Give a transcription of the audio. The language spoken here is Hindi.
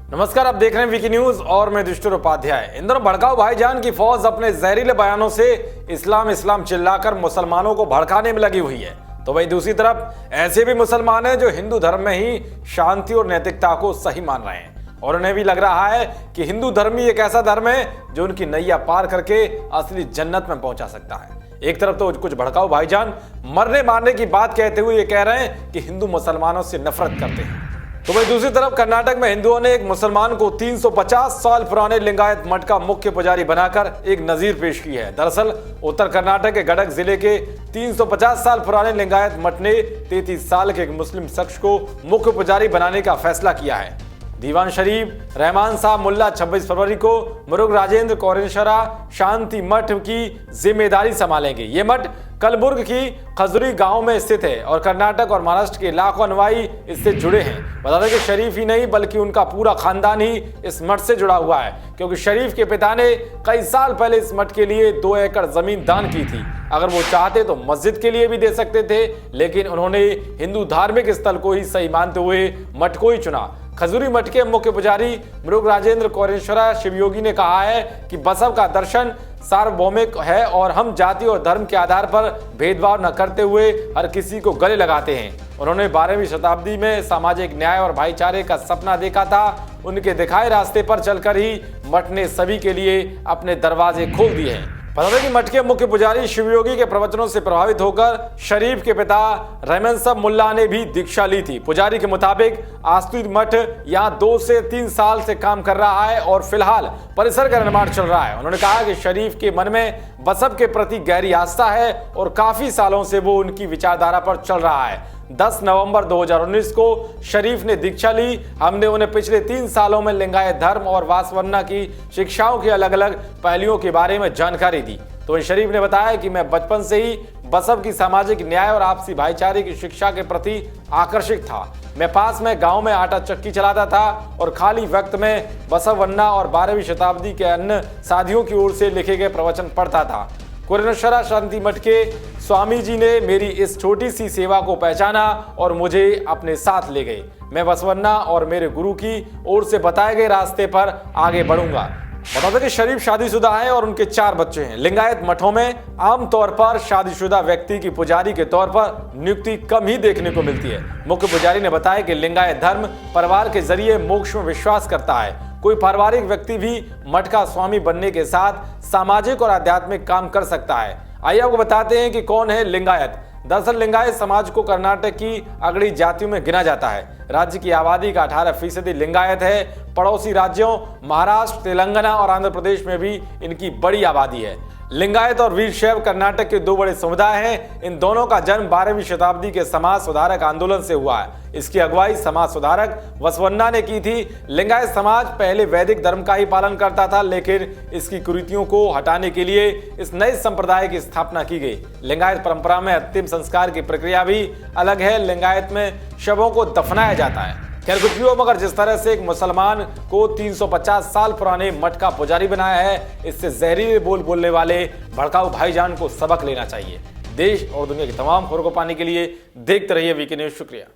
नमस्कार, आप देख रहे हैं वीकी न्यूज और मैं दुष्टुर उपाध्याय। इन दोनों भड़काऊ भाईजान की फौज अपने जहरीले बयानों से इस्लाम इस्लाम चिल्लाकर मुसलमानों को भड़काने में लगी हुई है, तो वहीं दूसरी तरफ ऐसे भी मुसलमान हैं जो हिंदू धर्म में ही शांति और नैतिकता को सही मान रहे हैं और उन्हें भी लग रहा है कि हिंदू धर्म ही एक ऐसा धर्म है जो उनकी नैया पार करके असली जन्नत में पहुंचा सकता है। एक तरफ तो कुछ भड़काऊ भाईजान मरने मारने की बात कहते हुए ये कह रहे हैं कि हिंदू मुसलमानों से नफरत करते हैं, तो वहीं दूसरी तरफ कर्नाटक में हिंदुओं ने एक मुसलमान को 350 साल पुराने लिंगायत मठ का मुख्य पुजारी बनाकर एक नजीर पेश की है। दरअसल उत्तर कर्नाटक के गडक जिले के 350 साल पुराने लिंगायत मठ ने 33 साल के एक मुस्लिम शख्स को मुख्य पुजारी बनाने का फैसला किया है। दीवान शरीफ रहमान साहब मुल्ला 26 फरवरी को मुरुग राजेंद्र कौरेश्वरा शांति मठ की जिम्मेदारी संभालेंगे। ये मठ कलबुर्ग की खजुरी गांव में स्थित है और कर्नाटक और महाराष्ट्र के लाखों अनुयायी इससे जुड़े हैं। बता दें कि शरीफ ही नहीं बल्कि उनका पूरा खानदान ही इस मठ से जुड़ा हुआ है, क्योंकि शरीफ के पिता ने कई साल पहले इस मठ के लिए 2 एकड़ जमीन दान की थी। अगर वो चाहते तो मस्जिद के लिए भी दे सकते थे, लेकिन उन्होंने हिंदू धार्मिक स्थल को ही सही मानते हुए मठ को ही चुना। खजूरी मठ के मुख्य पुजारी मृग राजेंद्र कौरेश्वरा शिवयोगी ने कहा है कि बसव का दर्शन सार्वभौमिक है और हम जाति और धर्म के आधार पर भेदभाव न करते हुए हर किसी को गले लगाते हैं। उन्होंने 12वीं शताब्दी में सामाजिक न्याय और भाईचारे का सपना देखा था। उनके दिखाए रास्ते पर चलकर ही मठ ने सभी के लिए अपने दरवाजे खोल दिए हैं। बता दें कि मठ के मुख्य पुजारी शिवयोगी के प्रवचनों से प्रभावित होकर शरीफ के पिता रहमान साहब मुल्ला ने भी दीक्षा ली थी। पुजारी के मुताबिक आस्तुत मठ यहाँ 2 से 3 साल से काम कर रहा है और फिलहाल परिसर का निर्माण चल रहा है। उन्होंने कहा कि शरीफ के मन में बसव के प्रति गहरी आस्था है और काफी सालों से वो उनकी विचारधारा पर चल रहा है। 10 नवंबर 2019 को शरीफ ने दीक्षा ली। हमने उन्हें पिछले 3 सालों में लिंगायत धर्म और वासवन्ना की शिक्षाओं के अलग अलग पहलुओं के बारे में जानकारी दी। तो शरीफ ने बताया कि मैं बचपन से ही बसव की सामाजिक न्याय और आपसी भाईचारे की शिक्षा के प्रति आकर्षित था। मैं पास में गांव में आटा चक्की चलाता था और खाली वक्त में बसवन्ना और 12वीं शताब्दी के अन्य साधियों की ओर से लिखे गए प्रवचन पढ़ता था। कौरेश्वरा शांति मठ के स्वामी जी ने मेरी इस छोटी सी सेवा को पहचाना और मुझे अपने साथ ले गए। मैं बसवन्ना और मेरे गुरु की ओर से बताए गए रास्ते पर आगे बढ़ूंगा। बता दें कि शरीफ शादीशुदा है और उनके 4 बच्चे हैं। लिंगायत मठों में आमतौर पर शादीशुदा व्यक्ति की पुजारी के तौर पर नियुक्ति कम ही देखने को मिलती है। मुख्य पुजारी ने बताया कि लिंगायत धर्म परिवार के जरिए मोक्ष में विश्वास करता है। कोई पारिवारिक व्यक्ति भी मठ का स्वामी बनने के साथ सामाजिक और आध्यात्मिक काम कर सकता है। आइए आपको बताते हैं कि कौन है लिंगायत। दरअसल लिंगायत समाज को कर्नाटक की अगड़ी जातियों में गिना जाता है। राज्य की आबादी का 18% लिंगायत है। पड़ोसी राज्यों महाराष्ट्र, तेलंगाना और आंध्र प्रदेश में भी इनकी बड़ी आबादी है। लिंगायत और वीरशैव कर्नाटक के 2 बड़े समुदाय हैं। इन दोनों का जन्म 12वीं शताब्दी के समाज सुधारक आंदोलन से हुआ है। इसकी अगुवाई समाज सुधारक बसवन्ना ने की थी। लिंगायत समाज पहले वैदिक धर्म का ही पालन करता था, लेकिन इसकी कुरीतियों को हटाने के लिए इस नए संप्रदाय की स्थापना की गई। लिंगायत परंपरा में अंतिम संस्कार की प्रक्रिया भी अलग है। लिंगायत में शवों को दफनाया जाता है। खैर कुछ भी हो, मगर जिस तरह से एक मुसलमान को 350 साल पुराने मठ का पुजारी बनाया है, इससे जहरीले बोल बोलने वाले भड़काऊ भाईजान को सबक लेना चाहिए। देश और दुनिया की तमाम खबरों को पाने के लिए देखते रहिए वीके न्यूज। शुक्रिया।